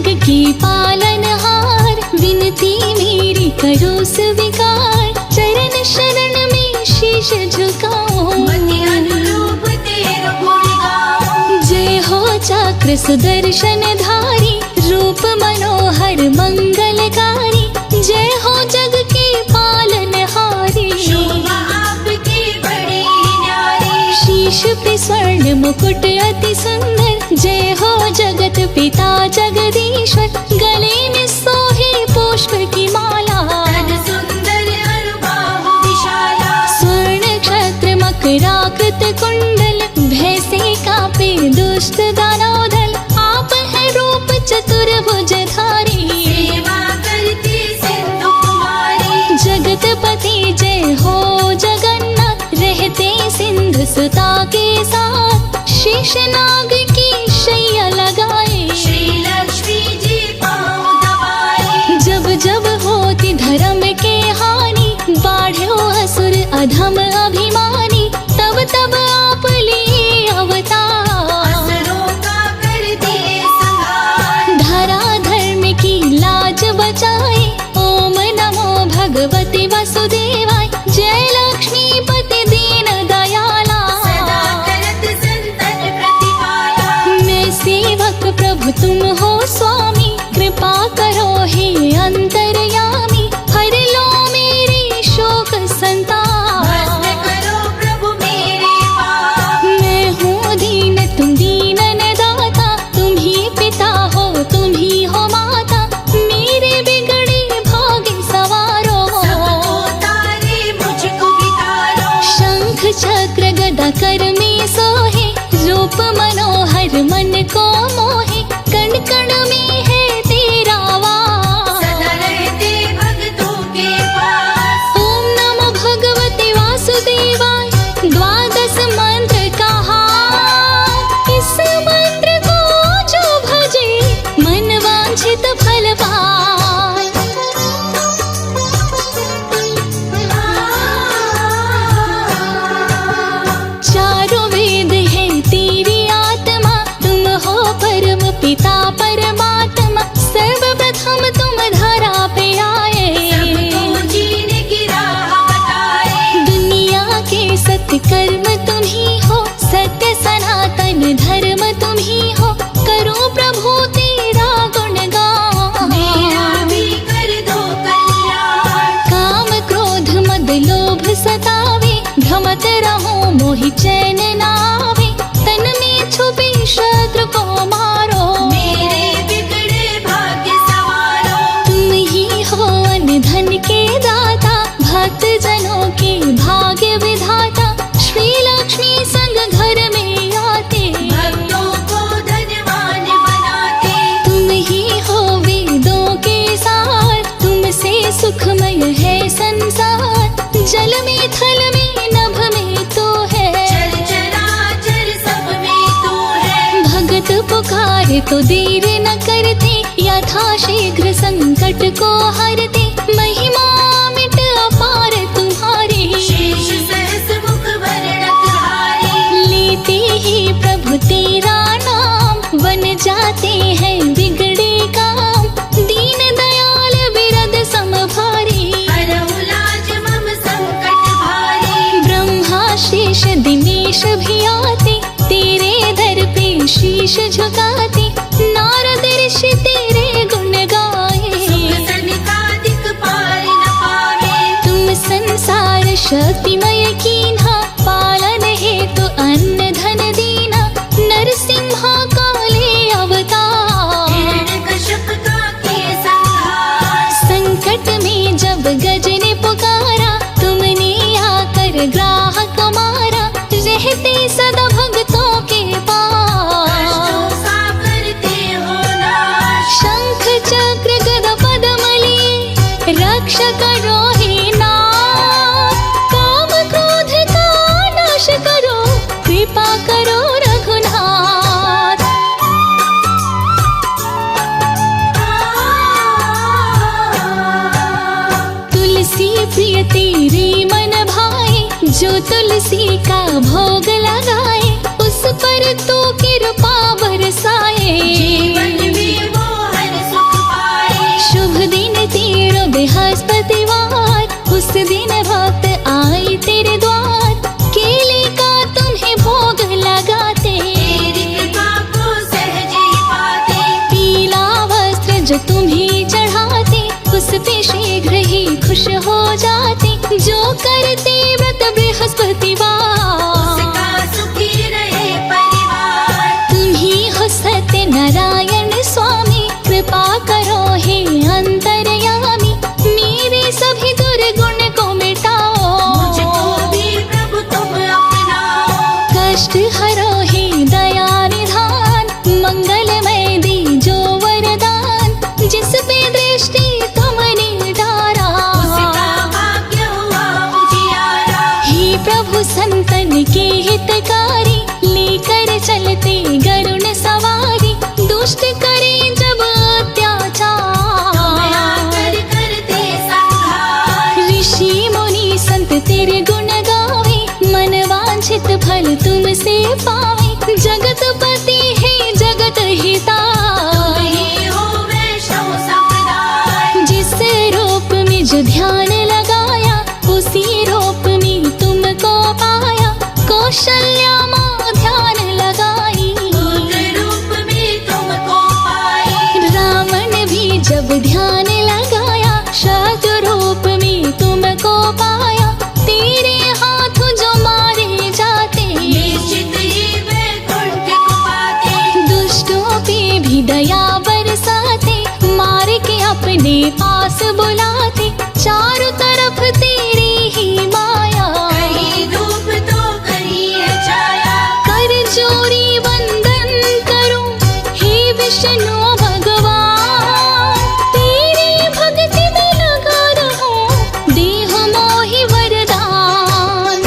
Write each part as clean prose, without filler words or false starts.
जग की पालनहार, विनती मेरी करो स्वीकार। चरण शरण में शीश झुकाओ, मति अनुरूप तेरो गुण गाओ। जय हो चक्र सुदर्शन धारी, रूप मनोहर मंगलकारी। जय हो जग की पालनहारी, शोभा आपकी बड़ी न्यारी। शीश पे स्वर्ण मुकुट अति सुंदर। जय हो जगत पिता जगदीश्वर, गले में सोहे पुष्प की माला। तन सुंदर अरुबाहु विशाला, स्वर्ण क्षत्र मकराकृत कुंडल, भय से कांपे दुष्ट दानव दल। आप है रूप चतुर्भुजधारी, सेवा करती सिंधु कुमारी। जगतपति जय हो जगन्नाथ, रहते सिंधु सुता के साथ। शेषनाग की शैया लगाए, श्री लक्ष्मी जी पाँव दबाए। जब जब होती धर्म के हानि, बाढ़ो असुर अधम अभिमानी। तब तब आप लिए अवतार, असुरों का कर दिए संहार। धरा धर्म की लाज बचाए। ओम नमो भगवते वसुदेवाय, जय लक्ष्मीपति दीन दयाला। सदा करत संतन प्रतिपाला, मैं सेवक प्रभु तुम हो स्वामी, कृपा करो हे अंतर्यामी। हर लो मेरी शोक संताप, भस्म करो प्रभु मेरे पाप। मैं हूँ दीन तुम दीनन दाता, तुम ही पिता हो तुम ही हो माता। मेरे बिगड़े भाग सवारो, सबको तारे मुझको भी तारो। शंख चक्र गदा कर में सोहे, रूप मनोहर मन को मोहे। कण कण में है तेरा वास, सदा रहते भक्तों के पास। ओम नमो भगवते वासुदेवाय, द्वादश मंत्र कहा। इस मंत्र को जो भजे, मन वांछित फल पाए। चारों वेद है तेरी आत्मा, तुम हो परम पिता परमात्मा। सर्वप्रथम तुम धरा पे आए, सबको जीने की राह बताए। दुनिया के सत्य कर्म तुम ही हो, सत्य सनातन धर्म तुम ही हो। करो प्रभु तेरा गुणगान, मेरा भी कर दो कल्याण। काम क्रोध मद लोभ सतावे, भ्रमत रहो मोहि चैन नावे। तन में छुपे शत्रु को मारो, मेरे बिगड़े भाग्य संवारो। तुम ही हो अन्न धन के दाता, भक्त जनों के भाग्य विधाता। श्री लक्ष्मी संग घर में आते, भक्तों को धनवान बनाते। तुम ही हो वेदों के सार, तुमसे सुखमय है संसार। जल में थल में नभ में तो है, चल चराचर सब में तू है। भगत पुकारे तो देर न करते, यथा शीघ्र संकट को हरते। महिमा मिट अपार तुम्हारी, शेष सहस मुख वर्णकहारी। लेते ही प्रभु तेरा नाम, बन जाते हैं बिगड़े काम। दीन दयाल बिरद समभारी, हरहु लाज मम संकट भारी। ब्रह्मा शेष दिनेश भी आते, तेरे दर पे शीश झुकाते। नारद ऋषि तेरे गुण गाए, सुख सनकादिक पार न पावे। तुम संसार शक्तिमय कीन्हा, पालन हेतु अन्न धन दीना। नरसिम्हा काले अवतार, हिरण्यकश्यप का किए संहार। संकट में जब गज ने पुकारा, तुमने आकर ग्राहक मारा। रहते सदा भक्तों के पास, कष्टों का करते हो नाश। शंख चक्र गदा पद्म लिए, रक्षा करो हे नाथ। काम क्रोध का नाश करो, कृपा करो रघुनाथ। तुलसी प्रिय तेरे मन भाए, जो तुलसी का भोग लगाए। उस पर तो कृपा बरसाए, जीवन में वो हर खुश हो जाते, जो करते व्रत बृहस्पतिवार। उसका सुखी रहे परिवार। तुम ही हो सत्य नारायण स्वामी, कृपा करो हे अंतर्यामी, मेरे सभी दुर्गुण को मिटाओ। मुझको भी प्रभु तुम अपनाओ। कष्ट हरो हे दया निधान, मंगलमय दीजो वरदान, जिस पे दृष्टि तुमने डारा। उसका भाग्य हुआ उजियारा। हे प्रभु संतन के हितकारी, लेकर चलते गरुण सवारी, दुष्ट करे जब अत्याचार। तुम आकर करते संहार। ऋषि मुनि संत तेरे गुण गावे, मन वांछित फल तुमसे पावे, जगतपति है जगत हिता। तुम ही हो वैष्णव संप्रदाय। जिस रूप में जो ध्यान लगाया, उसी रूप में तुमको पाया, कौशल्या माँ ध्यान लगाई। पुत्र रूप में तुमको पाई। रावण भी जब ध्यान लगाया, शत्रु रूप में तुमको पाया, तेरे हाथ जो मारे जाते, निश्चित ही वैकुंठ को पाते। दुष्टों पे भी दया बरसाते, मार के अपने पास बुलाते, चारों तरफ तेरी ही माया। कहीं धूप तो कहीं है छाया। कर जोड़ी वंदन करूं हे विष्णु भगवान, तेरी भक्ति में लगा रहूं, देह मोहि वरदान।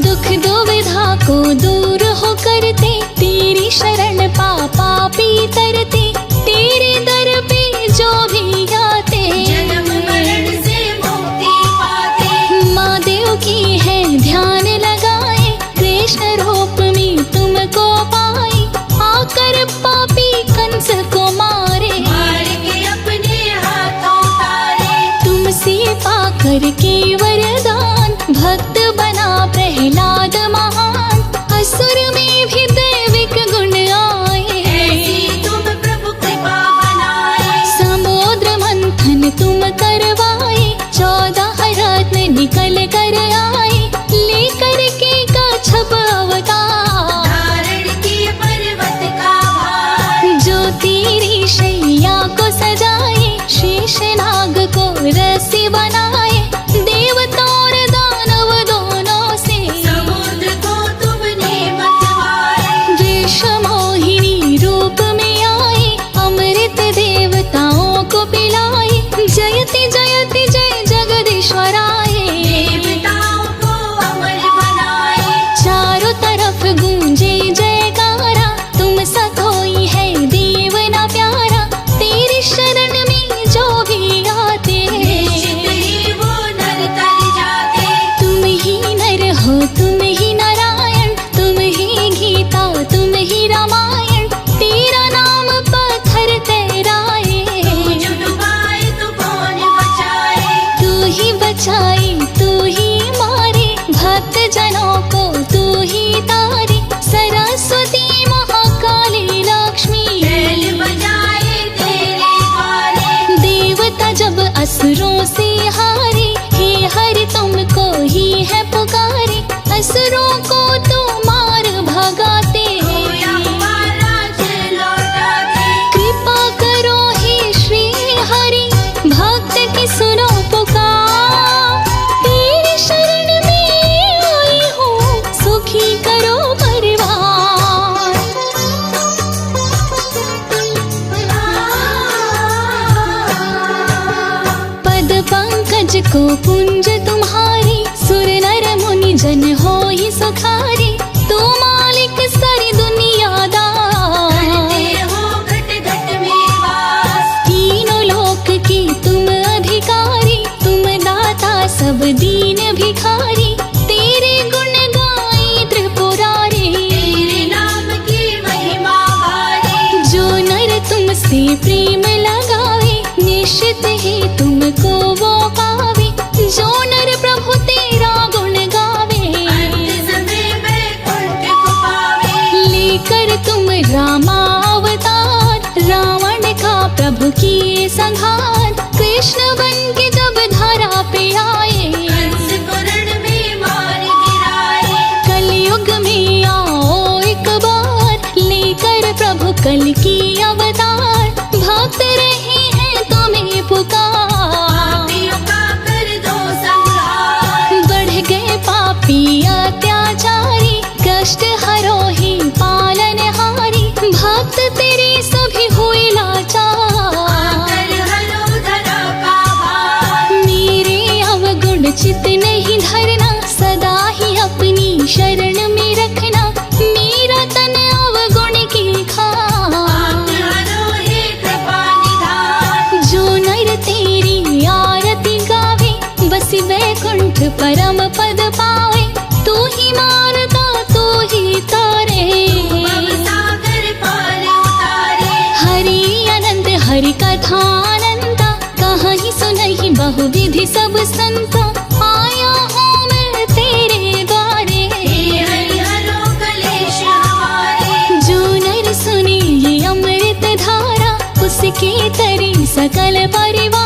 दुख दुविधा को दूर हो करते, तेरी शरण पापा पी तरते, तेरे दर पे जो भी आते, जन्म मरण से मुक्ति पाते। माँ देव की है ध्यान लगाए, कृष्ण रूप में तुमको पाए, आकर पापी कंस को मारे। मार के अपने हाथों तारे। तुमसे पाकर के वरदान, भक्त बना प्रहलाद महान, असुर में भी दैविक गुण आए। ऐसी तुम प्रभु कृपा बनाए। समुद्र मंथन तुम करवाए, 14 रत्न निकल कर आए, लेकर के कच्छप अवतार। धारण किए पर्वत का भार। जो तेरी शैया को सजाए, शेष नाग को रस्सी बनाए, देवता और दानव दोनों से समुद्र को तुमने मतवाए। वृष मोहिनी रूप में आए, अमृत देवताओं को पिलाए, जयति जयति जय जगदीश्वराय। देवताओं को अमर बनाए। चारों तरफ गूंजे जयकारा, तुम सतोई है देव ना प्यारा, तेरी शरण में जो भी आते, निश्चित ही वो नर तर जाते। तुम ही नर हो तुम ही नारायण, तुम ही गीता तुम ही रामायण, तेरा नाम पत्थर तैराए। तू जो डुबाए तो कौन बचाए। तू ही बचाए तू ही मारे, भक्त जनों को तू ही तारे, सरस्वती महाकाली लक्ष्मी। बैल बजाए तेरे द्वारे। देवता जब असुरों से हारे, हे हरि तुमको ही है पुकारे, असुरों को तू मार भगाते। खोया हुआ राज्य लौटाते। कृपा करो हे श्री हरि, भक्त की सुनो पुकार, तेरी शरण में आई हूँ, सुखी करो परिवार। पद पंकज को पुंज तुम्हारी, सुर नर मुनि जन हो ही सुखारी, तू मालिक सारी दुनिया करते हो घट घट में वास। तीनों लोक की तुम अधिकारी, तुम दाता सब दीन भिखारी, तेरे गुण गाए त्रिपुरारी। तेरे नाम की महिमा भारी। जो नर तुमसे प्रेम लगावे, निश्चित ही तुमको वो पावे, जो नर प्रभु तेरा गुण गावे, अंत समय वैकुंठ को पावे। लेकर तुम रामा अवतार, आए। कंस को रण में मार गिराए। कलयुग में आओ एक बार, लेकर प्रभु कल की अवतार। भक्त रहे हैं तुम्हें पुकार, पापियों का कर दो संहार। बढ़ गए पापी अत्याचारी, कष्ट हरो ही पालनहारी। भक्त तेरे सभी हुए लाचार, आकर हरो धरा का भार। मेरे अवगुण चित नहीं धरना, सदा ही अपनी शरण में रखना। मेरा तन अवगुण की खान, आप हरो हे कृपा निधान। जो नर तेरी आरती गावे, बस वैकुंठ परम पद पावे। तू ही मारता तू ही तारे, भवसागर पार उतारे। हरि अनंत हरि कथा अनंता, कहीं सुनहि बहुविधि सब संता। आया हूँ मैं तेरे द्वारे, हे हरि हरो कलेश हमारे। जो नर सुने ये अमृत धारा, उसके तरी सकल परिवार।